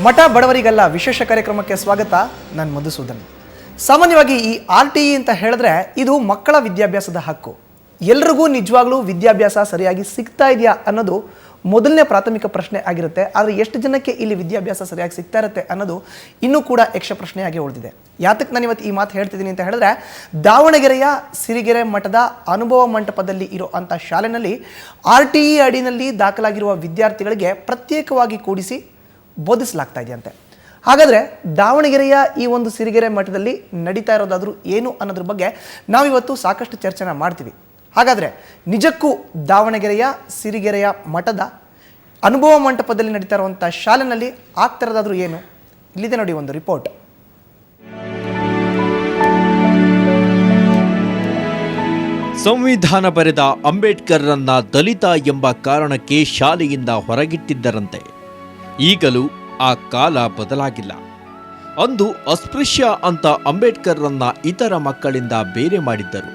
ಮಠ ಬಡವರಿಗಲ್ಲ ವಿಶೇಷ ಕಾರ್ಯಕ್ರಮಕ್ಕೆ ಸ್ವಾಗತ. ನಾನು ಮಧುಸೂದನ್. ಸಾಮಾನ್ಯವಾಗಿ ಈ RTE ಅಂತ ಹೇಳಿದ್ರೆ ಇದು ಮಕ್ಕಳ ವಿದ್ಯಾಭ್ಯಾಸದ ಹಕ್ಕು. ಎಲ್ರಿಗೂ ನಿಜವಾಗ್ಲೂ ವಿದ್ಯಾಭ್ಯಾಸ ಸರಿಯಾಗಿ ಸಿಗ್ತಾ ಇದೆಯಾ ಅನ್ನೋದು ಮೊದಲನೇ ಪ್ರಾಥಮಿಕ ಪ್ರಶ್ನೆ ಆಗಿರುತ್ತೆ. ಆದರೆ ಎಷ್ಟು ಜನಕ್ಕೆ ಇಲ್ಲಿ ವಿದ್ಯಾಭ್ಯಾಸ ಸರಿಯಾಗಿ ಸಿಗ್ತಾ ಇರುತ್ತೆ ಅನ್ನೋದು ಇನ್ನೂ ಕೂಡ ಯಕ್ಷ ಪ್ರಶ್ನೆಯಾಗಿ ಉಳಿದಿದೆ. ಯಾತಕ್ಕೆ ನಾನು ಇವತ್ತು ಈ ಮಾತು ಹೇಳ್ತಿದ್ದೀನಿ ಅಂತ ಹೇಳಿದ್ರೆ, ದಾವಣಗೆರೆಯ ಸಿರಿಗೆರೆ ಮಠದ ಅನುಭವ ಮಂಟಪದಲ್ಲಿ ಇರೋ ಅಂಥ ಶಾಲೆಯಲ್ಲಿ RTE ಅಡಿನಲ್ಲಿ ದಾಖಲಾಗಿರುವ ವಿದ್ಯಾರ್ಥಿಗಳಿಗೆ ಪ್ರತ್ಯೇಕವಾಗಿ ಕೂಡಿಸಿ ಬೋಧಿಸಲಾಗ್ತಾ ಇದೆಯಂತೆ. ಹಾಗಾದರೆ ದಾವಣಗೆರೆಯ ಈ ಒಂದು ಸಿರಿಗೆರೆ ಮಠದಲ್ಲಿ ನಡೀತಾ ಇರೋದಾದರೂ ಏನು ಅನ್ನೋದ್ರ ಬಗ್ಗೆ ನಾವಿವತ್ತು ಸಾಕಷ್ಟು ಚರ್ಚೆನ ಮಾಡ್ತೀವಿ. ಹಾಗಾದರೆ ನಿಜಕ್ಕೂ ದಾವಣಗೆರೆಯ ಸಿರಿಗೆರೆಯ ಮಠದ ಅನುಭವ ಮಂಟಪದಲ್ಲಿ ನಡೀತಾ ಇರುವಂಥ ಶಾಲೆಯಲ್ಲಿ ಆಗ್ತಿರೋದಾದರೂ ಏನು? ಇಲ್ಲಿದೆ ನೋಡಿ ಒಂದು ರಿಪೋರ್ಟ್. ಸಂವಿಧಾನ ಬರೆದ ಅಂಬೇಡ್ಕರ್ರನ್ನ ದಲಿತ ಎಂಬ ಕಾರಣಕ್ಕೆ ಶಾಲೆಯಿಂದ ಹೊರಗಿಟ್ಟಿದ್ದರಂತೆ. ಈಗಲೂ ಆ ಕಾಲ ಬದಲಾಗಿಲ್ಲ. ಅಂದು ಅಸ್ಪೃಶ್ಯ ಅಂತ ಅಂಬೇಡ್ಕರ್ರನ್ನ ಇತರ ಮಕ್ಕಳಿಂದ ಬೇರೆ ಮಾಡಿದ್ದರು.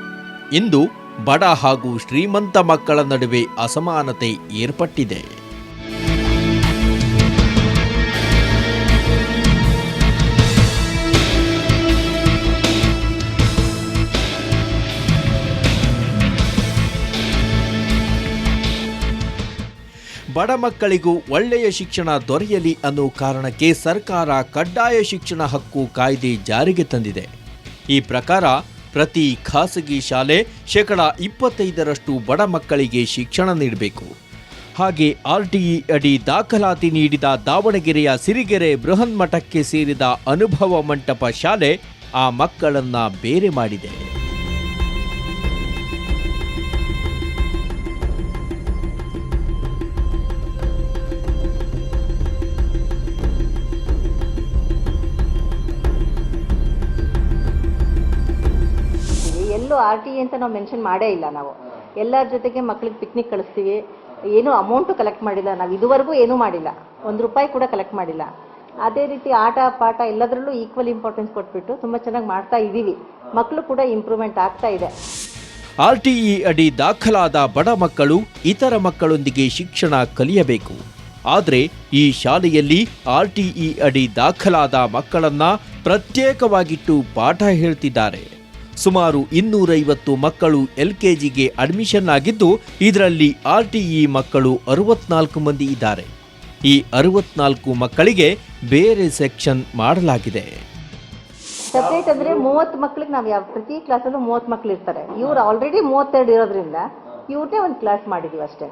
ಇಂದು ಬಡ ಹಾಗೂ ಶ್ರೀಮಂತ ಮಕ್ಕಳ ನಡುವೆ ಅಸಮಾನತೆ ಏರ್ಪಟ್ಟಿದೆ. ಬಡ ಮಕ್ಕಳಿಗೂ ಒಳ್ಳೆಯ ಶಿಕ್ಷಣ ದೊರೆಯಲಿ ಅನ್ನೋ ಕಾರಣಕ್ಕೆ ಸರ್ಕಾರ ಕಡ್ಡಾಯ ಶಿಕ್ಷಣ ಹಕ್ಕು ಕಾಯ್ದೆ ಜಾರಿಗೆ ತಂದಿದೆ. ಈ ಪ್ರಕಾರ ಪ್ರತಿ ಖಾಸಗಿ ಶಾಲೆ 25% ಬಡ ಮಕ್ಕಳಿಗೆ ಶಿಕ್ಷಣ ನೀಡಬೇಕು. ಹಾಗೆ RTE ಅಡಿ ದಾಖಲಾತಿ ನೀಡಿದ ದಾವಣಗೆರೆಯ ಸಿರಿಗೆರೆ ಬೃಹನ್ಮಠಕ್ಕೆ ಸೇರಿದ ಅನುಭವ ಮಂಟಪ ಶಾಲೆ ಆ ಮಕ್ಕಳನ್ನ ಬೇರೆ ಮಾಡಿದೆ. ಎಲ್ಲೂ RTE ಅಂತ ನಾವು ಮೆನ್ಷನ್ ಮಾಡೇ ಇಲ್ಲ. ನಾವು ಎಲ್ಲರ ಜೊತೆಗೆ ಮಕ್ಕಳಿಗೆ ಪಿಕ್ನಿಕ್ ಕಳಿಸ್ತೀವಿ. ಏನೂ ಅಮೌಂಟು ಕಲೆಕ್ಟ್ ಮಾಡಿಲ್ಲ. ನಾವು ಇದುವರೆಗೂ ಏನೂ ಮಾಡಿಲ್ಲ, ₹1 ಕೂಡ ಕಲೆಕ್ಟ್ ಮಾಡಿಲ್ಲ. ಅದೇ ರೀತಿ ಆಟ ಪಾಠ ಎಲ್ಲದರಲ್ಲೂ ಈಕ್ವಲ್ ಇಂಪಾರ್ಟೆನ್ಸ್ ಕೊಟ್ಬಿಟ್ಟು ತುಂಬ ಚೆನ್ನಾಗಿ ಮಾಡ್ತಾ ಇದ್ದೀವಿ. ಮಕ್ಕಳು ಕೂಡ ಇಂಪ್ರೂವ್ಮೆಂಟ್ ಆಗ್ತಾ ಇದೆ. RTE ಅಡಿ ದಾಖಲಾದ ಬಡ ಮಕ್ಕಳು ಇತರ ಮಕ್ಕಳೊಂದಿಗೆ ಶಿಕ್ಷಣ ಕಲಿಯಬೇಕು. ಆದರೆ ಈ ಶಾಲೆಯಲ್ಲಿ RTE ಅಡಿ ದಾಖಲಾದ ಮಕ್ಕಳನ್ನ ಪ್ರತ್ಯೇಕವಾಗಿಟ್ಟು ಪಾಠ ಹೇಳ್ತಿದ್ದಾರೆ. ಸುಮಾರು 250 ಮಕ್ಕಳು LKGಗೆ ಅಡ್ಮಿಷನ್ ಆಗಿದ್ದು, ಇದರಲ್ಲಿ RTE ಮಕ್ಕಳು 64 ಮಂದಿ ಇದ್ದಾರೆ. ಈ 64 ಮಕ್ಕಳಿಗೆ ಬೇರೆ ಸೆಕ್ಷನ್ ಮಾಡಲಾಗಿದೆ. ಸಪ್ರೇಟ್ ಅಂದರೆ 30 ಮಕ್ಕಳಿಗೆ ನಾವು ಪ್ರತಿ ಕ್ಲಾಸಲ್ಲೂ 30 ಮಕ್ಕಳು ಇರ್ತಾರೆ. ಇವ್ರು ಆಲ್ರೆಡಿ 32 ಇರೋದ್ರಿಂದ ಇವ್ರನ್ನೇ ಒಂದು ಕ್ಲಾಸ್ ಮಾಡಿದೀವಿ ಅಷ್ಟೇ.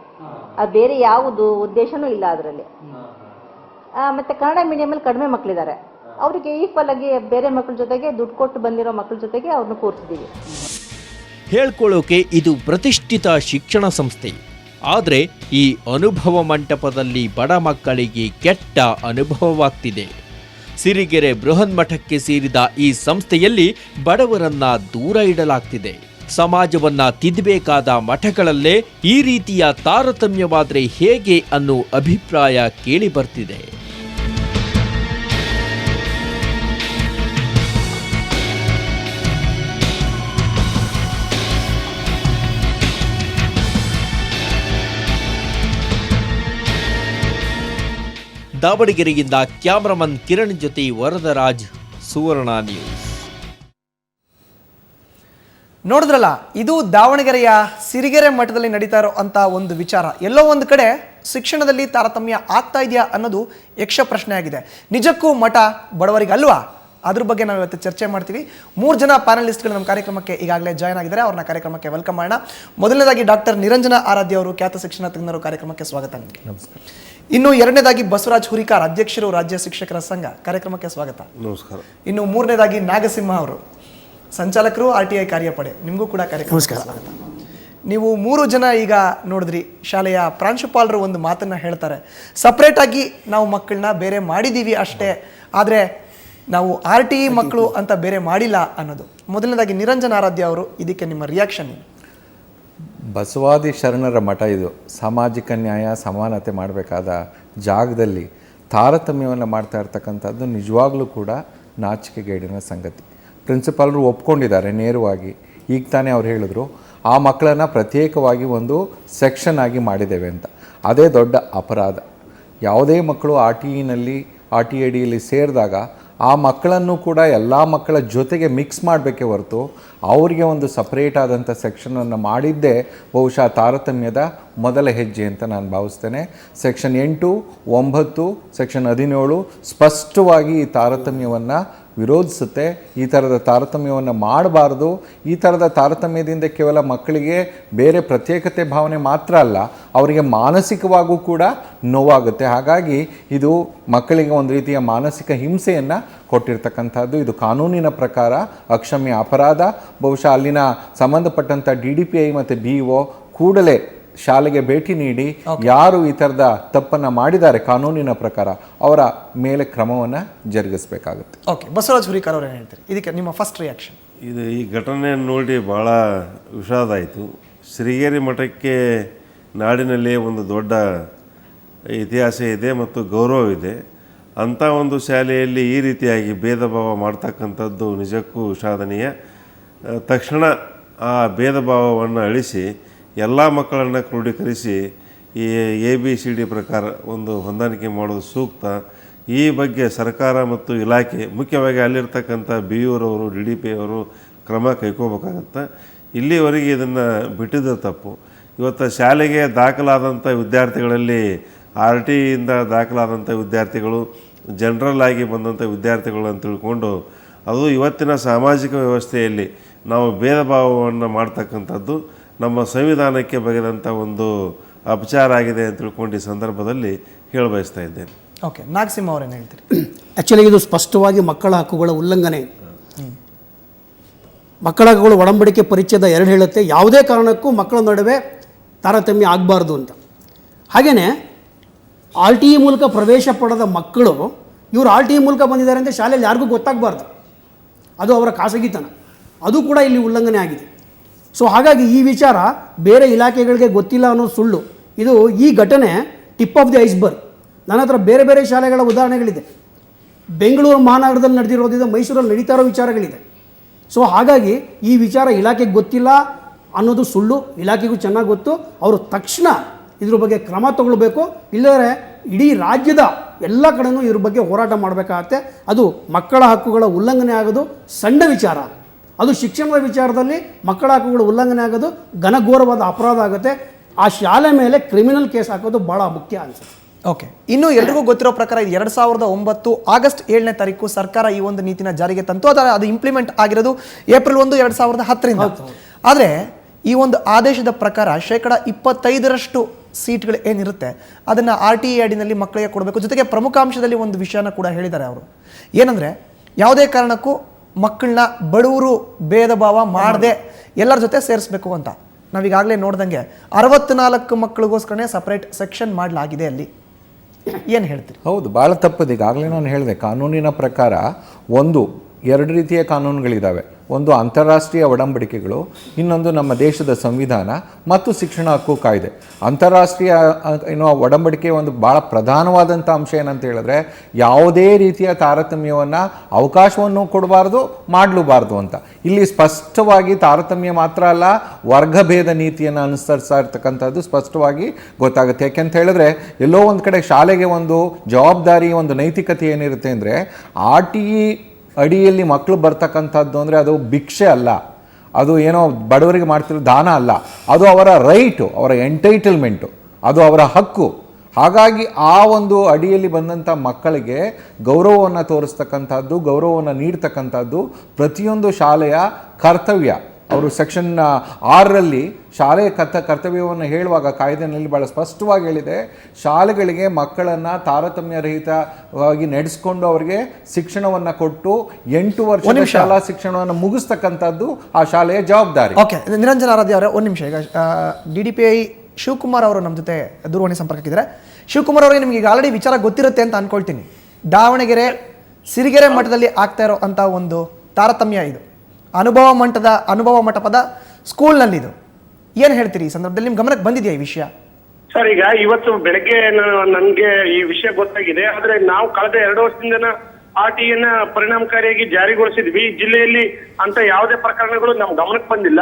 ಅದು ಬೇರೆ ಯಾವುದು ಉದ್ದೇಶನೂ ಇಲ್ಲ ಅದರಲ್ಲಿ. ಮತ್ತೆ ಕನ್ನಡ ಮೀಡಿಯಮಲ್ಲಿ ಕಡಿಮೆ ಮಕ್ಕಳಿದ್ದಾರೆ. ಅವರಿಗೆ ಈಕ್ವಲ್ ಆಗಿ ಬೇರೆ ಮಕ್ಕಳ ಜೊತೆಗೆ ದುಡ್ಡು ಕೊಟ್ಟು ಬಂದಿರೋ ಮಕ್ಕಳ ಜೊತೆಗೆ ಅವ್ರನ್ನ ಕೂರಿಸಿದ್ದೀವಿ. ಹೇಳ್ಕೊಳ್ಳೋಕೆ ಇದು ಪ್ರತಿಷ್ಠಿತ ಶಿಕ್ಷಣ ಸಂಸ್ಥೆ. ಆದರೆ ಈ ಅನುಭವ ಮಂಟಪದಲ್ಲಿ ಬಡ ಮಕ್ಕಳಿಗೆ ಕೆಟ್ಟ ಅನುಭವವಾಗ್ತಿದೆ. ಸಿರಿಗೆರೆ ಬೃಹನ್ಮಠಕ್ಕೆ ಸೇರಿದ ಈ ಸಂಸ್ಥೆಯಲ್ಲಿ ಬಡವರನ್ನ ದೂರ ಇಡಲಾಗ್ತಿದೆ. ಸಮಾಜವನ್ನ ತಿದ್ದಬೇಕಾದ ಮಠಗಳಲ್ಲೇ ಈ ರೀತಿಯ ತಾರತಮ್ಯವಾದರೆ ಹೇಗೆ ಅನ್ನೋ ಅಭಿಪ್ರಾಯ ಕೇಳಿ ಬರ್ತಿದೆ. ದಾವಣಗೆರೆಯಿಂದ ಕ್ಯಾಮರಾಮನ್ ಕಿರಣ್ ಜೊತೆ ವರದರಾಜ್, ಸುವರ್ಣ ನ್ಯೂಸ್. ನೋಡಿದ್ರಲ್ಲ, ಇದು ದಾವಣಗೆರೆಯ ಸಿರಿಗೆರೆ ಮಠದಲ್ಲಿ ನಡೀತಾ ಇರೋ ಅಂತ ಒಂದು ವಿಚಾರ. ಎಲ್ಲೋ ಒಂದು ಕಡೆ ಶಿಕ್ಷಣದಲ್ಲಿ ತಾರತಮ್ಯ ಆಗ್ತಾ ಇದೆಯಾ ಅನ್ನೋದು ಯಕ್ಷ ಪ್ರಶ್ನೆ ಆಗಿದೆ. ನಿಜಕ್ಕೂ ಮಠ ಬಡವರಿಗೆ ಅಲ್ವಾ? ಅದ್ರ ಬಗ್ಗೆ ನಾವು ಇವತ್ತು ಚರ್ಚೆ ಮಾಡ್ತೀವಿ. 3 ಜನ ಪ್ಯಾನಲಿಸ್ಟ್ಗಳು ನಮ್ಮ ಕಾರ್ಯಕ್ರಮಕ್ಕೆ ಈಗಾಗಲೇ ಜಾಯ್ನ್ ಆಗಿದ್ದಾರೆ. ಅವ್ರನ್ನ ಕಾರ್ಯಕ್ರಮಕ್ಕೆ ವೆಲ್ಕಮ್ ಮಾಡೋಣ. ಮೊದಲನೇದಾಗಿ ಡಾಕ್ಟರ್ ನಿರಂಜನ ಆರಾಧ್ಯ ಅವರು, ಖ್ಯಾತ ಶಿಕ್ಷಣ ತಜ್ಞರು, ಕಾರ್ಯಕ್ರಮಕ್ಕೆ ಸ್ವಾಗತ. ನಿಮಗೆ ನಮಸ್ಕಾರ. ಇನ್ನು ಎರಡನೇದಾಗಿ ಬಸವರಾಜ್ ಹುರಿಕಾರ್, ಅಧ್ಯಕ್ಷರು, ರಾಜ್ಯ ಶಿಕ್ಷಕರ ಸಂಘ, ಕಾರ್ಯಕ್ರಮಕ್ಕೆ ಸ್ವಾಗತ. ನಮಸ್ಕಾರ. ಇನ್ನು ಮೂರನೇದಾಗಿ ನಾಗಸಿಂಹ ಅವರು, ಸಂಚಾಲಕರು, RTI ಕಾರ್ಯಪಡೆ, ನಿಮಗೂ ಕೂಡ ಕಾರ್ಯಕ್ರಮಕ್ಕೆ ಸ್ವಾಗತ. ನೀವು 3 ಜನ ಈಗ ನೋಡಿದ್ರಿ, ಶಾಲೆಯ ಪ್ರಾಂಶುಪಾಲರು ಒಂದು ಮಾತನ್ನ ಹೇಳ್ತಾರೆ, ಸಪ್ರೇಟಾಗಿ ನಾವು ಮಕ್ಕಳನ್ನ ಬೇರೆ ಮಾಡಿದ್ದೀವಿ ಅಷ್ಟೇ, ಆದರೆ ನಾವು RTE ಮಕ್ಕಳು ಅಂತ ಬೇರೆ ಮಾಡಿಲ್ಲ ಅನ್ನೋದು. ಮೊದಲನೇದಾಗಿ ನಿರಂಜನ ಆರಾಧ್ಯ ಅವರು, ಇದಕ್ಕೆ ನಿಮ್ಮ ರಿಯಾಕ್ಷನ್ ಏನು? ಬಸವಾದಿ ಶರಣರ ಮಠ ಇದು. ಸಾಮಾಜಿಕ ನ್ಯಾಯ ಸಮಾನತೆ ಮಾಡಬೇಕಾದ ಜಾಗದಲ್ಲಿ ತಾರತಮ್ಯವನ್ನು ಮಾಡ್ತಾ ಇರ್ತಕ್ಕಂಥದ್ದು ನಿಜವಾಗ್ಲೂ ಕೂಡ ನಾಚಿಕೆಗೇಡಿನ ಸಂಗತಿ. ಪ್ರಿನ್ಸಿಪಾಲರು ಒಪ್ಕೊಂಡಿದ್ದಾರೆ ನೇರವಾಗಿ. ಈಗ ತಾನೇ ಅವ್ರು ಹೇಳಿದ್ರು ಆ ಮಕ್ಕಳನ್ನು ಪ್ರತ್ಯೇಕವಾಗಿ ಒಂದು ಸೆಕ್ಷನ್ ಆಗಿ ಮಾಡಿದ್ದೇವೆ ಅಂತ. ಅದೇ ದೊಡ್ಡ ಅಪರಾಧ. ಯಾವುದೇ ಮಕ್ಕಳು RTEನಲ್ಲಿ RTIಡಿಯಲ್ಲಿ ಸೇರಿದಾಗ ಆ ಮಕ್ಕಳನ್ನು ಕೂಡ ಎಲ್ಲ ಮಕ್ಕಳ ಜೊತೆಗೆ ಮಿಕ್ಸ್ ಮಾಡಬೇಕೇ ಹೊರತು ಅವರಿಗೆ ಒಂದು ಸಪ್ರೇಟ್ ಆದಂಥ ಸೆಕ್ಷನನ್ನು ಮಾಡಿದ್ದೇ ಬಹುಶಃ ತಾರತಮ್ಯದ ಮೊದಲ ಹೆಜ್ಜೆ ಅಂತ ನಾನು ಭಾವಿಸ್ತೇನೆ. ಸೆಕ್ಷನ್ 8, 9, ಸೆಕ್ಷನ್ 17 ಸ್ಪಷ್ಟವಾಗಿ ಈ ತಾರತಮ್ಯವನ್ನು ವಿರೋಧಿಸುತ್ತೆ. ಈ ಥರದ ತಾರತಮ್ಯವನ್ನು ಮಾಡಬಾರ್ದು. ಈ ಥರದ ತಾರತಮ್ಯದಿಂದ ಕೇವಲ ಮಕ್ಕಳಿಗೆ ಬೇರೆ ಪ್ರತ್ಯೇಕತೆ ಭಾವನೆ ಮಾತ್ರ ಅಲ್ಲ, ಅವರಿಗೆ ಮಾನಸಿಕವಾಗೂ ಕೂಡ ನೋವಾಗುತ್ತೆ. ಹಾಗಾಗಿ ಇದು ಮಕ್ಕಳಿಗೆ ಒಂದು ರೀತಿಯ ಮಾನಸಿಕ ಹಿಂಸೆಯನ್ನು ಕೊಟ್ಟಿರ್ತಕ್ಕಂಥದ್ದು. ಇದು ಕಾನೂನಿನ ಪ್ರಕಾರ ಅಕ್ಷಮ್ಯ ಅಪರಾಧ. ಬಹುಶಃ ಅಲ್ಲಿನ ಸಂಬಂಧಪಟ್ಟಂಥ DDPI ಮತ್ತು BO ಕೂಡಲೇ ಶಾಲೆಗೆ ಭೇಟಿ ನೀಡಿ ಯಾರು ಈ ಥರದ ತಪ್ಪನ್ನು ಮಾಡಿದ್ದಾರೆ ಕಾನೂನಿನ ಪ್ರಕಾರ ಅವರ ಮೇಲೆ ಕ್ರಮವನ್ನು ಜರುಗಿಸಬೇಕಾಗುತ್ತೆ. ಓಕೆ, ಬಸವರಾಜ್ ಹುರಿಕಾರ್ ಅವರು ಏನು ಹೇಳ್ತೀರಿ ಇದಕ್ಕೆ, ನಿಮ್ಮ ಫಸ್ಟ್ ರಿಯಾಕ್ಷನ್? ಇದು ಈ ಘಟನೆಯನ್ನು ನೋಡಿ ಭಾಳ ವಿಷಾದ ಆಯಿತು. ಶ್ರೀಗೇರಿ ಮಠಕ್ಕೆ ನಾಡಿನಲ್ಲಿ ಒಂದು ದೊಡ್ಡ ಇತಿಹಾಸ ಇದೆ ಮತ್ತು ಗೌರವವಿದೆ. ಅಂಥ ಒಂದು ಶಾಲೆಯಲ್ಲಿ ಈ ರೀತಿಯಾಗಿ ಭೇದ ಭಾವ ಮಾಡ್ತಕ್ಕಂಥದ್ದು ನಿಜಕ್ಕೂ ವಿಷಾದನೀಯ. ತಕ್ಷಣ ಆ ಭೇದ ಭಾವವನ್ನು ಅಳಿಸಿ ಎಲ್ಲ ಮಕ್ಕಳನ್ನು ಕ್ರೋಢೀಕರಿಸಿ ಈ ABCD ಪ್ರಕಾರ ಒಂದು ಹೊಂದಾಣಿಕೆ ಮಾಡೋದು ಸೂಕ್ತ. ಈ ಬಗ್ಗೆ ಸರ್ಕಾರ ಮತ್ತು ಇಲಾಖೆ, ಮುಖ್ಯವಾಗಿ ಅಲ್ಲಿರ್ತಕ್ಕಂಥ BOರವರು DDPI ಅವರು ಕ್ರಮ ಕೈಗೊಳ್ಳಬೇಕಾಗತ್ತೆ. ಇಲ್ಲಿವರೆಗೆ ಇದನ್ನು ಬಿಟ್ಟಿದ್ದ ತಪ್ಪು. ಇವತ್ತು ಶಾಲೆಗೆ ದಾಖಲಾದಂಥ ವಿದ್ಯಾರ್ಥಿಗಳಲ್ಲಿ RTಯಿಂದ ದಾಖಲಾದಂಥ ವಿದ್ಯಾರ್ಥಿಗಳು ಜನರಲ್ ಆಗಿ ಬಂದಂಥ ವಿದ್ಯಾರ್ಥಿಗಳು ಅಂತ ತಿಳ್ಕೊಂಡು ಅದು ಇವತ್ತಿನ ಸಾಮಾಜಿಕ ವ್ಯವಸ್ಥೆಯಲ್ಲಿ ನಾವು ಭೇದ ಭಾವವನ್ನು ಮಾಡ್ತಕ್ಕಂಥದ್ದು ನಮ್ಮ ಸಂವಿಧಾನಕ್ಕೆ ಬಗೆದಂಥ ಒಂದು ಅಪಚಾರ ಆಗಿದೆ ಅಂತ ತಿಳ್ಕೊಂಡು ಈ ಸಂದರ್ಭದಲ್ಲಿ ಹೇಳಬಯಸ್ತಾ ಇದ್ದೇನೆ. ಓಕೆ, ನಾಗಸಿಂಹ ಅವರೇನು ಹೇಳ್ತೀರಿ? ಆ್ಯಕ್ಚುಲಿ ಇದು ಸ್ಪಷ್ಟವಾಗಿ ಮಕ್ಕಳ ಹಕ್ಕುಗಳ ಉಲ್ಲಂಘನೆ. ಮಕ್ಕಳ ಹಕ್ಕುಗಳ ಒಡಂಬಡಿಕೆ ಪರಿಚ್ಛೇದ 2 ಹೇಳುತ್ತೆ, ಯಾವುದೇ ಕಾರಣಕ್ಕೂ ಮಕ್ಕಳ ನಡುವೆ ತಾರತಮ್ಯ ಆಗಬಾರ್ದು ಅಂತ. ಹಾಗೆಯೇ RTI ಮೂಲಕ ಪ್ರವೇಶ ಪಡೆದ ಮಕ್ಕಳು ಇವರು RTI ಮೂಲಕ ಬಂದಿದ್ದಾರೆ ಅಂತ ಶಾಲೆಯಲ್ಲಿ ಯಾರಿಗೂ ಗೊತ್ತಾಗಬಾರ್ದು. ಅದು ಅವರ ಖಾಸಗಿತನ. ಅದು ಕೂಡ ಇಲ್ಲಿ ಉಲ್ಲಂಘನೆ ಆಗಿದೆ. ಸೊ ಹಾಗಾಗಿ ಈ ವಿಚಾರ ಬೇರೆ ಇಲಾಖೆಗಳಿಗೆ ಗೊತ್ತಿಲ್ಲ ಅನ್ನೋ ಸುಳ್ಳು. ಇದು ಈ ಘಟನೆ ಟಿಪ್ ಆಫ್ ದಿ ಐಸ್ಬರ್ಗ್. ನನ್ನ ಹತ್ರ ಬೇರೆ ಬೇರೆ ಶಾಲೆಗಳ ಉದಾಹರಣೆಗಳಿದೆ. ಬೆಂಗಳೂರು ಮಹಾನಗರದಲ್ಲಿ ನಡೆದಿರೋದಿದೆ, ಮೈಸೂರಲ್ಲಿ ನಡೀತಾ ಇರೋ ವಿಚಾರಗಳಿದೆ. ಸೊ ಹಾಗಾಗಿ ಈ ವಿಚಾರ ಇಲಾಖೆಗೆ ಗೊತ್ತಿಲ್ಲ ಅನ್ನೋದು ಸುಳ್ಳು. ಇಲಾಖೆಗೂ ಚೆನ್ನಾಗಿ ಗೊತ್ತು. ಅವರು ತಕ್ಷಣ ಇದ್ರ ಬಗ್ಗೆ ಕ್ರಮ ತಗೊಳ್ಬೇಕು. ಇಲ್ಲದ್ರೆ ಇಡೀ ರಾಜ್ಯದ ಎಲ್ಲ ಕಡೆನೂ ಇದ್ರ ಬಗ್ಗೆ ಹೋರಾಟ ಮಾಡಬೇಕಾಗತ್ತೆ. ಅದು ಮಕ್ಕಳ ಹಕ್ಕುಗಳ ಉಲ್ಲಂಘನೆ ಆಗೋದು ಸಣ್ಣ ವಿಚಾರ. ಅದು ಶಿಕ್ಷಣದ ವಿಚಾರದಲ್ಲಿ ಮಕ್ಕಳ ಹಕ್ಕುಗಳ ಉಲ್ಲಂಘನೆ ಆಗೋದು ಘನಘೋರವಾದ ಅಪರಾಧ ಆಗುತ್ತೆ. ಆ ಶಾಲೆ ಮೇಲೆ ಕ್ರಿಮಿನಲ್ ಕೇಸ್ ಹಾಕೋದು ಭಾಳ ಮುಖ್ಯ ಅನಿಸುತ್ತೆ. ಓಕೆ, ಇನ್ನು ಎಲ್ರಿಗೂ ಗೊತ್ತಿರೋ ಪ್ರಕಾರ 2009 ಆಗಸ್ಟ್ 7ನೇ ತಾರೀಕು ಸರ್ಕಾರ ಈ ಒಂದು ನೀತಿನ ಜಾರಿಗೆ ತಂತು. ಅದು ಇಂಪ್ಲಿಮೆಂಟ್ ಆಗಿರೋದು ಏಪ್ರಿಲ್ 1, 2010ರಿಂದ. ಆದರೆ ಈ ಒಂದು ಆದೇಶದ ಪ್ರಕಾರ 25% ಸೀಟ್ಗಳು ಏನಿರುತ್ತೆ ಅದನ್ನು RTI ಅಡಿನಲ್ಲಿ ಮಕ್ಕಳಿಗೆ ಕೊಡಬೇಕು. ಜೊತೆಗೆ ಪ್ರಮುಖ ಅಂಶದಲ್ಲಿ ಒಂದು ವಿಷಯನ ಕೂಡ ಹೇಳಿದ್ದಾರೆ ಅವರು. ಏನಂದರೆ ಯಾವುದೇ ಕಾರಣಕ್ಕೂ ಮಕ್ಕಳನ್ನ ಬಡವರು ಭೇದ ಭಾವ ಮಾಡದೆ ಎಲ್ಲರ ಜೊತೆ ಸೇರಿಸ್ಬೇಕು ಅಂತ. ನಾವೀಗಾಗಲೇ ನೋಡ್ದಂಗೆ 64 ಮಕ್ಕಳಿಗೋಸ್ಕರನೇ ಸಪ್ರೇಟ್ ಸೆಕ್ಷನ್ ಮಾಡಲಾಗಿದೆ. ಅಲ್ಲಿ ಏನು ಹೇಳ್ತೀರಿ? ಹೌದು, ಭಾಳ ತಪ್ಪದು. ಈಗಾಗಲೇ ನಾನು ಹೇಳಿದೆ, ಕಾನೂನಿನ ಪ್ರಕಾರ 2 ರೀತಿಯ ಕಾನೂನುಗಳಿದ್ದಾವೆ. ಒಂದು ಅಂತಾರಾಷ್ಟ್ರೀಯ ಒಡಂಬಡಿಕೆಗಳು, ಇನ್ನೊಂದು ನಮ್ಮ ದೇಶದ ಸಂವಿಧಾನ ಮತ್ತು ಶಿಕ್ಷಣ ಹಕ್ಕು ಕಾಯ್ದೆ. ಅಂತಾರಾಷ್ಟ್ರೀಯ ಒಡಂಬಡಿಕೆ ಒಂದು ಭಾಳ ಪ್ರಧಾನವಾದಂಥ ಅಂಶ ಏನಂತ ಹೇಳಿದ್ರೆ, ಯಾವುದೇ ರೀತಿಯ ತಾರತಮ್ಯವನ್ನು ಅವಕಾಶವನ್ನು ಕೊಡಬಾರ್ದು, ಮಾಡಲೂಬಾರ್ದು ಅಂತ. ಇಲ್ಲಿ ಸ್ಪಷ್ಟವಾಗಿ ತಾರತಮ್ಯ ಮಾತ್ರ ಅಲ್ಲ, ವರ್ಗಭೇದ ನೀತಿಯನ್ನು ಅನುಸರಿಸ್ತಾ ಇರ್ತಕ್ಕಂಥದ್ದು ಸ್ಪಷ್ಟವಾಗಿ ಗೊತ್ತಾಗುತ್ತೆ. ಯಾಕೆಂತ ಹೇಳಿದ್ರೆ, ಎಲ್ಲೋ ಒಂದು ಕಡೆ ಶಾಲೆಗೆ ಒಂದು ಜವಾಬ್ದಾರಿ, ಒಂದು ನೈತಿಕತೆ ಏನಿರುತ್ತೆ ಅಂದರೆ, RTI ಅಡಿಯಲ್ಲಿ ಮಕ್ಕಳು ಬರ್ತಕ್ಕಂಥದ್ದು ಅಂದರೆ ಅದು ಭಿಕ್ಷೆ ಅಲ್ಲ, ಅದು ಏನೋ ಬಡವರಿಗೆ ಮಾಡ್ತಿರೋ ದಾನ ಅಲ್ಲ, ಅದು ಅವರ ರೈಟು, ಅವರ ಎಂಟೈಟಲ್ಮೆಂಟು, ಅದು ಅವರ ಹಕ್ಕು. ಹಾಗಾಗಿ ಆ ಒಂದು ಅಡಿಯಲ್ಲಿ ಬಂದಂಥ ಮಕ್ಕಳಿಗೆ ಗೌರವವನ್ನು ತೋರಿಸ್ತಕ್ಕಂಥದ್ದು, ಗೌರವವನ್ನು ನೀಡ್ತಕ್ಕಂಥದ್ದು ಪ್ರತಿಯೊಂದು ಶಾಲೆಯ ಕರ್ತವ್ಯ. ಅವರು ಸೆಕ್ಷನ್ 6ರಲ್ಲಿ ಶಾಲೆಯ ಕರ್ತವ್ಯವನ್ನು ಹೇಳುವಾಗ ಕಾಯ್ದೆನಲ್ಲಿ ಭಾಳ ಸ್ಪಷ್ಟವಾಗಿ ಹೇಳಿದೆ, ಶಾಲೆಗಳಿಗೆ ಮಕ್ಕಳನ್ನು ತಾರತಮ್ಯರಹಿತವಾಗಿ ನಡೆಸ್ಕೊಂಡು ಅವರಿಗೆ ಶಿಕ್ಷಣವನ್ನು ಕೊಟ್ಟು 8 ವರ್ಷದ ಶಾಲಾ ಶಿಕ್ಷಣವನ್ನು ಮುಗಿಸ್ತಕ್ಕಂಥದ್ದು ಆ ಶಾಲೆಯ ಜವಾಬ್ದಾರಿ. ಓಕೆ, ನಿರಂಜನ ಆರಾಧ್ಯ ಅವರೇ, ಒಂದು ನಿಮಿಷ. ಈಗ DDPI ಶಿವಕುಮಾರ್ ಅವರು ನಮ್ಮ ಜೊತೆ ದೂರವಾಣಿ ಸಂಪರ್ಕಕ್ಕಿದ್ದಾರೆ. ಶಿವಕುಮಾರ್ ಅವರಿಗೆ ನಿಮ್ಗೆ ಈಗ ಆಲ್ರೆಡಿ ವಿಚಾರ ಗೊತ್ತಿರುತ್ತೆ ಅಂತ ಅನ್ಕೊಳ್ತೀನಿ. ದಾವಣಗೆರೆ ಸಿರಿಗೆರೆ ಮಠದಲ್ಲಿ ಆಗ್ತಾ ಇರೋ ಅಂಥ ಒಂದು ತಾರತಮ್ಯ ಇದು ಅನುಭವ ಮಂಟಪದ ಸ್ಕೂಲ್ನಲ್ಲಿ. ಇದು ಏನು ಹೇಳ್ತೀರಿ ಈ ಸಂದರ್ಭದಲ್ಲಿ? ನಿಮ್ಮ ಗಮನಕ್ಕೆ ಬಂದಿದೆಯಾ ಈ ವಿಷಯ? ಸರ್, ಈಗ ಇವತ್ತು ಬೆಳಗ್ಗೆ ನನಗೆ ಈ ವಿಷಯ ಗೊತ್ತಾಗಿದೆ. ಆದ್ರೆ ನಾವು ಕಳೆದ 2 ವರ್ಷದಿಂದ RTIಯನ್ನ ಪರಿಣಾಮಕಾರಿಯಾಗಿ ಜಾರಿಗೊಳಿಸಿದ್ವಿ. ಜಿಲ್ಲೆಯಲ್ಲಿ ಅಂತ ಯಾವುದೇ ಪ್ರಕರಣಗಳು ನಮ್ಮ ಗಮನಕ್ಕೆ ಬಂದಿಲ್ಲ.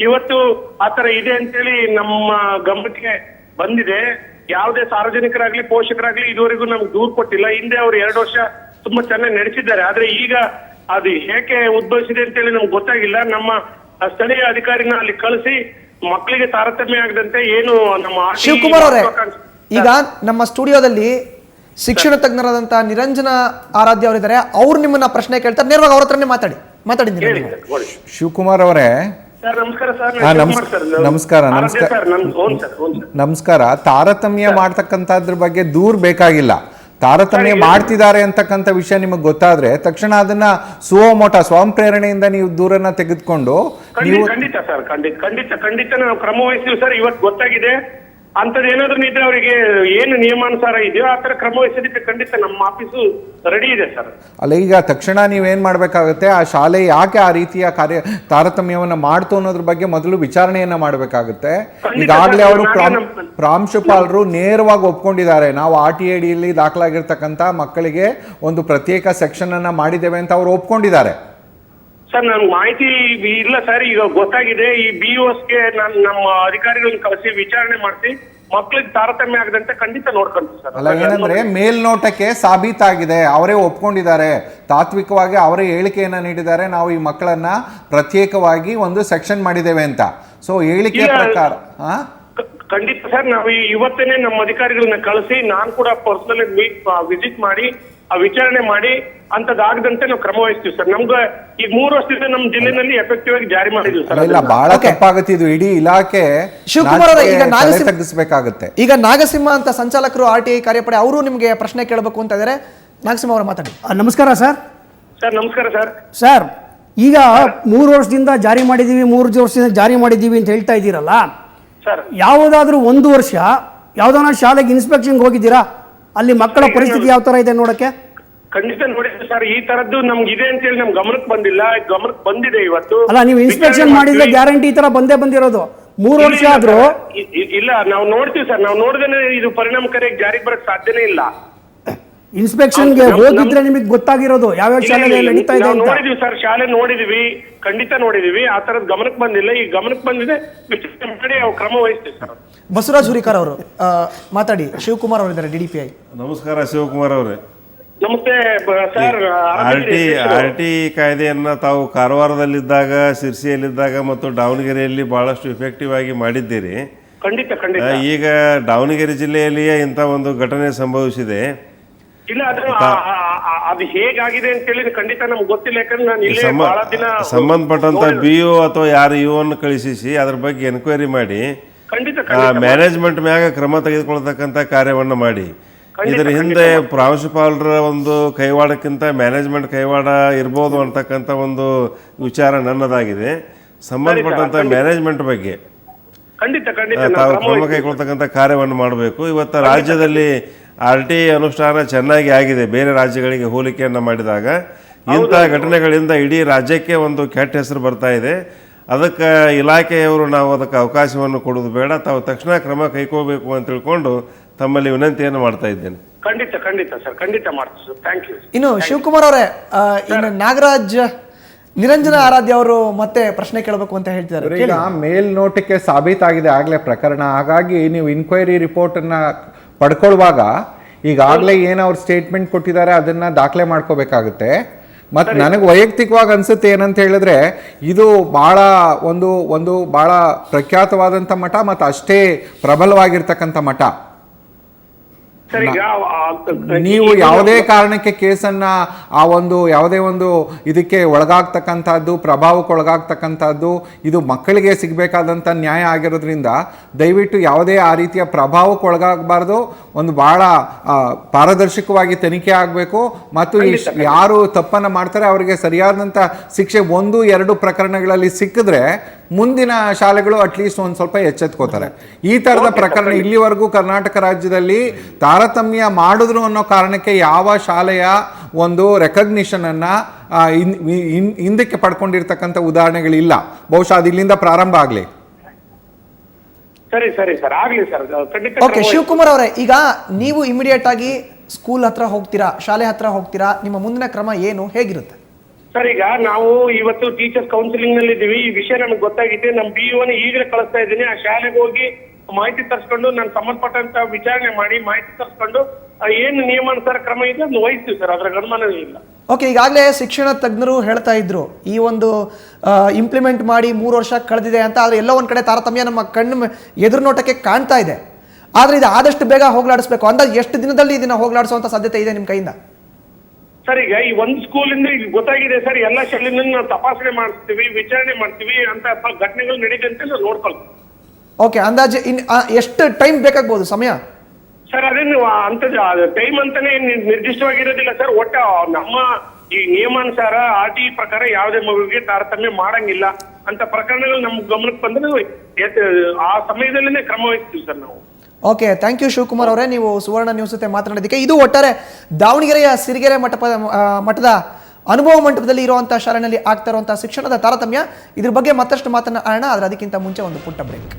ಇವತ್ತು ಆತರ ಇದೆ ಅಂತೇಳಿ ನಮ್ಮ ಗಮನಕ್ಕೆ ಬಂದಿದೆ. ಯಾವುದೇ ಸಾರ್ವಜನಿಕರಾಗ್ಲಿ ಪೋಷಕರಾಗ್ಲಿ ಇದುವರೆಗೂ ನಮ್ಗೆ ದೂರು ಕೊಟ್ಟಿಲ್ಲ. ಹಿಂದೆ ಅವ್ರು 2 ವರ್ಷ ತುಂಬಾ ಚೆನ್ನಾಗಿ ನಡೆಸಿದ್ದಾರೆ. ಆದ್ರೆ ಈಗ ಅದು ಹೇಗೆ ಉದ್ಭವಿಸಿದೆ ಅಂತೇಳಿ ನಮ್ಗೆ ಗೊತ್ತಾಗಿಲ್ಲ. ನಮ್ಮ ಸ್ಥಳೀಯ ಅಧಿಕಾರಿನ ಅಲ್ಲಿ ಕಳಿಸಿ ಮಕ್ಕಳಿಗೆ ತಾರತಮ್ಯ ಆಗದಂತೆ ಏನು ನಮ್ಮ ಶಿವಕುಮಾರ್ ಅವರೇ, ಈಗ ನಮ್ಮ ಸ್ಟುಡಿಯೋದಲ್ಲಿ ಶಿಕ್ಷಣ ತಜ್ಞರಾದಂತ ನಿರಂಜನ ಆರಾಧ್ಯ ಅವರಿದ್ದಾರೆ. ಅವ್ರು ನಿಮ್ಮನ್ನ ಪ್ರಶ್ನೆ ಕೇಳ್ತಾರೆ, ನೇರವಾಗಿ ಅವ್ರ ಹತ್ರನೇ ಮಾತಾಡಿ. ಹೇಳಿ ಸರ್, ಹೇಳಿ. ಶಿವಕುಮಾರ್ ಅವರೇ, ಸರ್ ನಮಸ್ಕಾರ ಸರ್. ನಮಸ್ಕಾರ ನಮಸ್ಕಾರ. ತಾರತಮ್ಯ ಮಾಡ್ತಕ್ಕಂಥದ್ರ ಬಗ್ಗೆ ದೂರ್ ಬೇಕಾಗಿಲ್ಲ. ತಾರತಮ್ಯ ಮಾಡ್ತಿದ್ದಾರೆ ಅಂತಕ್ಕಂಥ ವಿಷಯ ನಿಮಗೆ ಗೊತ್ತಾದ್ರೆ ತಕ್ಷಣ ಅದನ್ನ ಸ್ವಯಂ ಪ್ರೇರಣೆಯಿಂದ ನೀವು ದೂರನ್ನ ತೆಗೆದುಕೊಂಡು ಖಂಡಿತ ಸರ್, ಖಂಡಿತ ನಾವು ಕ್ರಮ ವಹಿಸ್ತೀವಿ ಸರ್. ಇವತ್ತು ಗೊತ್ತಾಗಿದೆ ಅಂತದ್ ಏನಾದ್ರು ಇದ್ರೆ ಅವರಿಗೆ ಏನು ನಿಯಮಾನುಸಾರ ಇದೆಯೋ ಆ ತರ ಕ್ರಮ ವಹಿಸೋದಕ್ಕೆ ಖಂಡಿತ ನಮ್ಮ ಆಫೀಸು ರೆಡಿ ಇದೆ ಸರ್. ಅಲ್ಲ, ಈಗ ತಕ್ಷಣ ನೀವೇನ್ ಮಾಡ್ಬೇಕಾಗುತ್ತೆ, ಆ ಶಾಲೆ ಯಾಕೆ ಆ ರೀತಿಯ ತಾರತಮ್ಯವನ್ನ ಮಾಡ್ತು ಅನ್ನೋದ್ರ ಬಗ್ಗೆ ಮೊದಲು ವಿಚಾರಣೆಯನ್ನ ಮಾಡ್ಬೇಕಾಗುತ್ತೆ. ಈಗಾಗಲೇ ಅವರು ಪ್ರಾಂಶುಪಾಲರು ನೇರವಾಗಿ ಒಪ್ಕೊಂಡಿದ್ದಾರೆ, ನಾವು RTID ಯಲ್ಲಿ ದಾಖಲಾಗಿರ್ತಕ್ಕಂಥ ಮಕ್ಕಳಿಗೆ ಒಂದು ಪ್ರತ್ಯೇಕ ಸೆಕ್ಷನ್ ಅನ್ನ ಮಾಡಿದ್ದೇವೆ ಅಂತ ಅವರು ಒಪ್ಕೊಂಡಿದ್ದಾರೆ. ಸರ್ ನನ್ಗೆ ಮಾಹಿತಿ ಇಲ್ಲ ಸರ್. ಈಗ ಗೊತ್ತಾಗಿದೆ, ಈ BOSಗೆ ನಾನು ನಮ್ಮ ಅಧಿಕಾರಿಗಳನ್ನ ಕಳಿಸಿ ವಿಚಾರಣೆ ಮಾಡಿಸಿ ಮಕ್ಕಳಿಗೆ ತಾರತಮ್ಯ ಆಗದಂತೆ ಖಂಡಿತ ನೋಡ್ಕೊಂತೀವಿ ಸರ್. ಅಲ್ಲ, ಏನಂದ್ರೆ ಮೇಲ್ನೋಟಕ್ಕೆ ಸಾಬೀತಾಗಿದೆ, ಅವರೇ ಒಪ್ಕೊಂಡಿದ್ದಾರೆ, ತಾತ್ವಿಕವಾಗಿ ಅವರೇ ಹೇಳಿಕೆಯನ್ನ ನೀಡಿದ್ದಾರೆ, ನಾವು ಈ ಮಕ್ಕಳನ್ನ ಪ್ರತ್ಯೇಕವಾಗಿ ಒಂದು ಸೆಕ್ಷನ್ ಮಾಡಿದ್ದೇವೆ ಅಂತ. ಸೊ ಹೇಳಿಕೆ ಪ್ರಕಾರ ಖಂಡಿತ ಸರ್, ನಾವು ಇವತ್ತೇನೆ ನಮ್ಮ ಅಧಿಕಾರಿಗಳನ್ನ ಕಳಿಸಿ ನಾನು ಕೂಡ ಪರ್ಸನಲ್ ವಿಸಿಟ್ ಮಾಡಿ ಆ ವಿಚಾರಣೆ ಮಾಡಿ ಅಂತದಾಗದಂತೆ ನಾವು ಕ್ರಮ ವಹಿಸ್ತೀವಿ ಸರ್. ನಮ್ಗೆ ಈಗ 3 ವರ್ಷದಿಂದ ನಮ್ಮ ಜಿಲ್ಲೆನಲ್ಲಿ ಎಫೆಕ್ಟಿವ್ ಆಗಿ ಜಾರಿ ಮಾಡಿದ್ವಿ ಸರ್. ಇಲ್ಲ, ಬಹಳ ತಪ್ಪಾಗುತ್ತೆ ಇದು. ಇಡೀ ಇಲಾಖೆ ಶಿವಕುಮಾರ್ ಅವರೇ, ಈಗ ತಗ್ಗಿಸಬೇಕಾಗುತ್ತೆ. ಈಗ ನಾಗಸಿಂಹ ಅಂತ ಸಂಚಾಲಕರು RTI ಕಾರ್ಯಪಡೆ ಅವರು ನಿಮಗೆ ಪ್ರಶ್ನೆ ಕೇಳಬೇಕು ಅಂತ ಇದ್ದಾರೆ. ನಾಗಸಿಂಹ ಅವರು ಮಾತಾಡಿ. ನಮಸ್ಕಾರ ಸರ್. ಸರ್ ನಮಸ್ಕಾರ ಸರ್. ಸರ್, ಈಗ 3 ವರ್ಷದಿಂದ ಜಾರಿ ಮಾಡಿದ್ದೀವಿ, 3 ವರ್ಷದಿಂದ ಜಾರಿ ಮಾಡಿದ್ದೀವಿ ಅಂತ ಹೇಳ್ತಾ ಇದ್ದೀರಲ್ಲ ಸರ್, ಯಾವುದಾದ್ರೂ 1 ವರ್ಷ ಯಾವ್ದಾನ ಶಾಲೆಗೆ ಇನ್ಸ್ಪೆಕ್ಷನ್ಗೆ ಹೋಗಿದ್ದೀರಾ? ಅಲ್ಲಿ ಮಕ್ಕಳ ಪರಿಸ್ಥಿತಿ ಯಾವ ತರ ಇದೆ ನೋಡಕ್ಕೆ? ಖಂಡಿತ ನೋಡಿದ್ವಿ ಸರ್. ಈ ತರದ್ದು ನಮ್ಗೆ ಇದೆ ಅಂತ ಹೇಳಿ ನಮ್ ಗಮನಕ್ಕೆ ಬಂದಿಲ್ಲ. ಗಮನಕ್ಕೆ ಬಂದಿದೆ ಇವತ್ತು. ಅಲ್ಲ, ನೀವು ಇನ್ಸ್ಪೆಕ್ಷನ್ ಮಾಡಿದ್ರೆ ಗ್ಯಾರಂಟಿ ಈ ತರ ಬಂದಿರೋದು. 3 ವರ್ಷ ಆದ್ರೂ ಇಲ್ಲ, ನಾವು ನೋಡ್ತೀವಿ ಸರ್. ನಾವು ನೋಡಿದ್ರೆ ಇದು ಪರಿಣಾಮಕಾರಿಯಾಗಿ ಜಾರಿಗೆ ಬರಕ್ ಸಾಧ್ಯನೇ ಇಲ್ಲ. ಇನ್ಸ್ಪೆಕ್ಷನ್ಗೆ ಹೋಗಿದ್ರೆ ನಿಮಗೆ ಗೊತ್ತಾಗಿರೋದು ಯಾವ್ಯಾವ ಶಾಲೆಗೆ ನಡೀತಾ ಇದೆ ಅಂತ. ನೋಡಿದ್ವಿ ಸರ್, ಶಾಲೆ ನೋಡಿದ್ವಿ, ಖಂಡಿತ ನೋಡಿದ್ವಿ. ಆ ತರದ್ ಗಮನಕ್ಕೆ ಬಂದಿಲ್ಲ. ಈ ಗಮನಕ್ಕೆ ಬಂದಿದೆ, ವಿಚಾರಣೆ ಮಾಡಿ ನಾವು ಕ್ರಮ ವಹಿಸ್ತೀವಿ ಸರ್. ಬಸವರಾಜ್ ಹುರಿಕಾರ್ ಅವರು ಮಾತಾಡಿ. ಶಿವಕುಮಾರ್ ಅವರಿದ್ದಾರೆ, DDPI. ನಮಸ್ಕಾರ ಶಿವಕುಮಾರ್ ಅವರೇ. ನಮಸ್ತೆ ಸರ್. RTI ಕಾಯ್ದೆಯನ್ನ ತಾವು ಕಾರವಾರದಲ್ಲಿದ್ದಾಗ, ಸಿರ್ಸಿಯಲ್ಲಿದ್ದಾಗ ಮತ್ತು ದಾವಣಗೆರೆಯಲ್ಲಿ ಬಹಳಷ್ಟು ಇಫೆಕ್ಟಿವ್ ಆಗಿ ಮಾಡಿದ್ದೀರಿ. ಖಂಡಿತ. ಈಗ ದಾವಣಗೆರೆ ಜಿಲ್ಲೆಯಲ್ಲಿಯೇ ಇಂಥ ಒಂದು ಘಟನೆ ಸಂಭವಿಸಿದೆ. ಇಲ್ಲ, ಅದು ಹೇಗಾಗಿದೆ ಅಂತ ಹೇಳಿ ಖಂಡಿತ ನಮ್ಗೆ ಗೊತ್ತಿಲ್ಲ. ಯಾಕಂದ್ರೆ ನಾನು ಇಲ್ಲೇ ಬಹಳ ದಿನ ಸಂಬಂಧಪಟ್ಟಂತ BO ಅಥವಾ ಯಾರು ಇವನ್ನು ಕಳಿಸಿ ಅದ್ರ ಬಗ್ಗೆ ಎನ್ಕ್ವೈರಿ ಮಾಡಿ ಖಂಡಿತ ಮ್ಯಾನೇಜ್ಮೆಂಟ್ ಮ್ಯಾಗ ಕ್ರಮ ತೆಗೆದುಕೊಳ್ತಕ್ಕಂಥ ಕಾರ್ಯವನ್ನು ಮಾಡಿ. ಇದರ ಹಿಂದೆ ಪ್ರಾಂಶುಪಾಲರ ಒಂದು ಕೈವಾಡಕ್ಕಿಂತ ಮ್ಯಾನೇಜ್ಮೆಂಟ್ ಕೈವಾಡ ಇರ್ಬೋದು ಅಂತಕ್ಕಂಥ ಒಂದು ವಿಚಾರ ನನ್ನದಾಗಿದೆ. ಸಂಬಂಧಪಟ್ಟಂತ ಮ್ಯಾನೇಜ್ಮೆಂಟ್ ಬಗ್ಗೆ ತಾವು ಕ್ರಮ ಕೈಗೊಳ್ತಕ್ಕಂಥ ಕಾರ್ಯವನ್ನು ಮಾಡಬೇಕು. ಇವತ್ತು ರಾಜ್ಯದಲ್ಲಿ RTI ಅನುಷ್ಠಾನ ಚೆನ್ನಾಗಿ ಆಗಿದೆ. ಬೇರೆ ರಾಜ್ಯಗಳಿಗೆ ಹೋಲಿಕೆಯನ್ನು ಮಾಡಿದಾಗ ಇಂಥ ಘಟನೆಗಳಿಂದ ಇಡೀ ರಾಜ್ಯಕ್ಕೆ ಒಂದು ಕೆಟ್ಟ ಹೆಸರು ಬರ್ತಾ ಇದೆ. ಅದಕ್ಕೆ ಇಲಾಖೆಯವರು ನಾವು ಅದಕ್ಕೆ ಅವಕಾಶವನ್ನು ಕೊಡೋದು ಬೇಡ, ತಾವು ತಕ್ಷಣ ಕ್ರಮ ಕೈಗೊಳ್ಳಬೇಕು ಅಂತ ತಿಳ್ಕೊಂಡು ತಮ್ಮಲ್ಲಿ ವಿನಂತಿಯನ್ನು ಮಾಡ್ತಾ ಇದ್ದೇನೆ. ಖಂಡಿತ ಸರ್, ಖಂಡಿತ ಮಾಡ್ತೀವಿ. Thank you. ಇನ್ನು ಶಿವಕುಮಾರ್ ಅವರೇ, ಇನ್ನು ನಾಗರಾಜ್ ನಿರಂಜನ ಆರಾಧ್ಯ ಅವರು ಮತ್ತೆ ಪ್ರಶ್ನೆ ಕೇಳಬೇಕು ಅಂತ ಹೇಳ್ತಿದ್ದಾರೆ. ಈಗ ಮೇಲ್ನೋಟಕ್ಕೆ ಸಾಬೀತಾಗಿದೆ ಆಗ್ಲೇ ಪ್ರಕರಣ. ಹಾಗಾಗಿ ನೀವು ಇನ್ಕ್ವೈರಿ ರಿಪೋರ್ಟ್ ಅನ್ನ ಪಡ್ಕೊಳ್ಳುವಾಗ ಈಗಾಗಲೇ ಏನು ಅವ್ರು ಸ್ಟೇಟ್ಮೆಂಟ್ ಕೊಟ್ಟಿದ್ದಾರೆ ಅದನ್ನ ದಾಖಲೆ ಮಾಡ್ಕೋಬೇಕಾಗುತ್ತೆ. ಮತ್ತು ನನಗೆ ವೈಯಕ್ತಿಕವಾಗಿ ಅನ್ಸುತ್ತೆ ಏನಂತ ಹೇಳಿದ್ರೆ, ಇದು ಬಹಳ ಒಂದು ಬಹಳ ಪ್ರಖ್ಯಾತವಾದಂಥ ಮಠ ಮತ್ತು ಅಷ್ಟೇ ಪ್ರಬಲವಾಗಿರ್ತಕ್ಕಂಥ ಮಠ. ನೀವು ಯಾವುದೇ ಕಾರಣಕ್ಕೆ ಕೇಸನ್ನ ಯಾವುದೇ ಒಂದು ಇದಕ್ಕೆ ಒಳಗಾಗ್ತಕ್ಕಂಥದ್ದು, ಪ್ರಭಾವಕ್ಕೆ ಒಳಗಾಗ್ತಕ್ಕಂಥದ್ದು, ಇದು ಮಕ್ಕಳಿಗೆ ಸಿಗಬೇಕಾದಂಥ ನ್ಯಾಯ ಆಗಿರೋದ್ರಿಂದ ದಯವಿಟ್ಟು ಯಾವುದೇ ಆ ರೀತಿಯ ಪ್ರಭಾವಕ್ಕೆ ಒಳಗಾಗಬಾರ್ದು. ಒಂದು ಬಹಳ ಪಾರದರ್ಶಕವಾಗಿ ತನಿಖೆ ಆಗಬೇಕು ಮತ್ತು ಯಾರು ತಪ್ಪನ್ನು ಮಾಡ್ತಾರೆ ಅವರಿಗೆ ಸರಿಯಾದಂಥ ಶಿಕ್ಷೆ 1-2 ಪ್ರಕರಣಗಳಲ್ಲಿ ಸಿಕ್ಕಿದ್ರೆ ಮುಂದಿನ ಶಾಲೆಗಳು ಅಟ್ಲೀಸ್ಟ್ ಒಂದು ಸ್ವಲ್ಪ ಎಚ್ಚೆತ್ಕೋತಾರೆ. ಈ ಥರದ ಪ್ರಕರಣ ಇಲ್ಲಿವರೆಗೂ ಕರ್ನಾಟಕ ರಾಜ್ಯದಲ್ಲಿ ತಾರತಮ್ಯ ಮಾಡಿದ್ರು ಅನ್ನೋ ಕಾರಣಕ್ಕೆ ಯಾವ ಶಾಲೆಯ ಒಂದು ರೆಕಗ್ನಿಷನ್ ಅನ್ನ ಹಿಂದಕ್ಕೆ ಪಡ್ಕೊಂಡಿರ್ತಕ್ಕಂಥ ಉದಾಹರಣೆಗಳಿಲ್ಲ. ಬಹುಶಃ ಅದು ಇಲ್ಲಿಂದ ಪ್ರಾರಂಭ ಆಗಲಿ. ಸರಿ ಸರ್, ಆಗ್ಲಿ ಸರ್. ಓಕೆ ಶಿವಕುಮಾರ್ ಅವರೇ, ಈಗ ನೀವು ಇಮಿಡಿಯೇಟ್ ಆಗಿ ಸ್ಕೂಲ್ ಹತ್ರ ಹೋಗ್ತೀರಾ, ಶಾಲೆ ಹತ್ರ ಹೋಗ್ತೀರಾ, ನಿಮ್ಮ ಮುಂದಿನ ಕ್ರಮ ಏನು, ಹೇಗಿರುತ್ತೆ ಸರ್? ಈಗ ನಾವು ಇವತ್ತು ಟೀಚರ್ಸ್ ಕೌನ್ಸಿಲಿಂಗ್ ನಲ್ಲಿ ಇದ್ದೀವಿ. ಈ ವಿಷಯ ನಮ್ಗೆ ಗೊತ್ತಾಗಿದೆ. ನಮ್ಮ BO ಈಗಲೇ ಕಳಿಸ್ತಾ ಇದ್ದೀನಿ. ಆ ಶಾಲೆಗೆ ಹೋಗಿ ಮಾಹಿತಿ ತರಿಸ್ಕೊಂಡು ನಾನು ಸಂಬಂಧಪಟ್ಟಂತ ವಿಚಾರಣೆ ಮಾಡಿ ಮಾಹಿತಿ ತರಿಸ್ಕೊಂಡು ಏನು ನಿಯಮಾನುಸಾರ ಕ್ರಮ ಇದೆ ಅದನ್ನು ವಹಿಸ್ತೀವಿ ಸರ್, ಅದ್ರಾಗ ಅನುಮಾನವೇ ಇಲ್ಲ. ಓಕೆ, ಈಗಾಗಲೇ ಶಿಕ್ಷಣ ತಜ್ಞರು ಹೇಳ್ತಾ ಇದ್ರು ಈ ಒಂದು ಇಂಪ್ಲಿಮೆಂಟ್ ಮಾಡಿ 3 ವರ್ಷ ಕಳೆದಿದೆ ಅಂತ. ಆದರೆ ಎಲ್ಲೋ ಒಂದು ಕಡೆ ತಾರತಮ್ಯ ನಮ್ಮ ಕಣ್ಣು ಎದುರು ನೋಟಕ್ಕೆ ಕಾಣ್ತಾ ಇದೆ. ಆದರೆ ಇದು ಆದಷ್ಟು ಬೇಗ ಹೋಗ್ಲಾಡಿಸ್ಬೇಕು. ಅಂದಾಜು ಎಷ್ಟು ದಿನದಲ್ಲಿ ಇದನ್ನ ಹೋಗ್ಲಾಡಿಸುವಂತ ಸಾಧ್ಯತೆ ಇದೆ ನಿಮ್ಮ ಕೈಯಿಂದ? ಸರ್, ಈಗ ಈ ಒಂದು ಸ್ಕೂಲಿಂದ ಈಗ ಗೊತ್ತಾಗಿದೆ ಸರ್, ಎಲ್ಲ ಶಾಲೆಯಿಂದ ನಾವು ತಪಾಸಣೆ ಮಾಡ್ತೀವಿ, ವಿಚಾರಣೆ ಮಾಡ್ತೀವಿ ಅಂತ ಘಟನೆಗಳು ನಡೀತೆ ಅಂತ ನಾವು ನೋಡ್ಕೊಳ್ತೀವಿ. ಓಕೆ, ಅಂದಾಜು ಎಷ್ಟು ಟೈಮ್ ಬೇಕಾಗ್ಬೋದು ಸಮಯ? ಸರ್, ಅದೇನು ಅಂತದ್ದು ಟೈಮ್ ಅಂತಾನೆ ನಿರ್ದಿಷ್ಟವಾಗಿರೋದಿಲ್ಲ ಸರ್. ಒಟ್ಟ ನಮ್ಮ ಈ ನಿಯಮಾನುಸಾರ RTE ಪ್ರಕಾರ ಯಾವುದೇ ಮಗುವಿಗೆ ತಾರತಮ್ಯ ಮಾಡಂಗಿಲ್ಲ ಅಂತ ಪ್ರಕರಣಗಳು ನಮ್ಮ ಗಮನಕ್ಕೆ ಬಂದ್ರೆ ಆ ಸಮಯದಲ್ಲೇ ಕ್ರಮ ವಹಿಸ್ತೀವಿ ಸರ್ ನಾವು. ಓಕೆ, ಥ್ಯಾಂಕ್ ಯು ಶಿವಕುಮಾರ್ ಅವರೇ, ನೀವು ಸುವರ್ಣ ನ್ಯೂಸ್ ಜೊತೆ ಮಾತನಾಡೋದಕ್ಕೆ. ಇದು ಒಟ್ಟಾರೆ ದಾವಣಗೆರೆಯ ಸಿರಿಗೆರೆ ಮಠದ ಅನುಭವ ಮಂಟಪದಲ್ಲಿ ಇರುವಂಥ ಶಾಲೆಯಲ್ಲಿ ಆಗ್ತಾ ಇರುವಂಥ ಶಿಕ್ಷಣದ ತಾರತಮ್ಯ. ಇದ್ರ ಬಗ್ಗೆ ಮತ್ತಷ್ಟು ಮಾತನಾಡೋಣ, ಆದರೆ ಅದಕ್ಕಿಂತ ಮುಂಚೆ ಒಂದು ಪುಟ್ಟ ಬ್ರೇಕ್.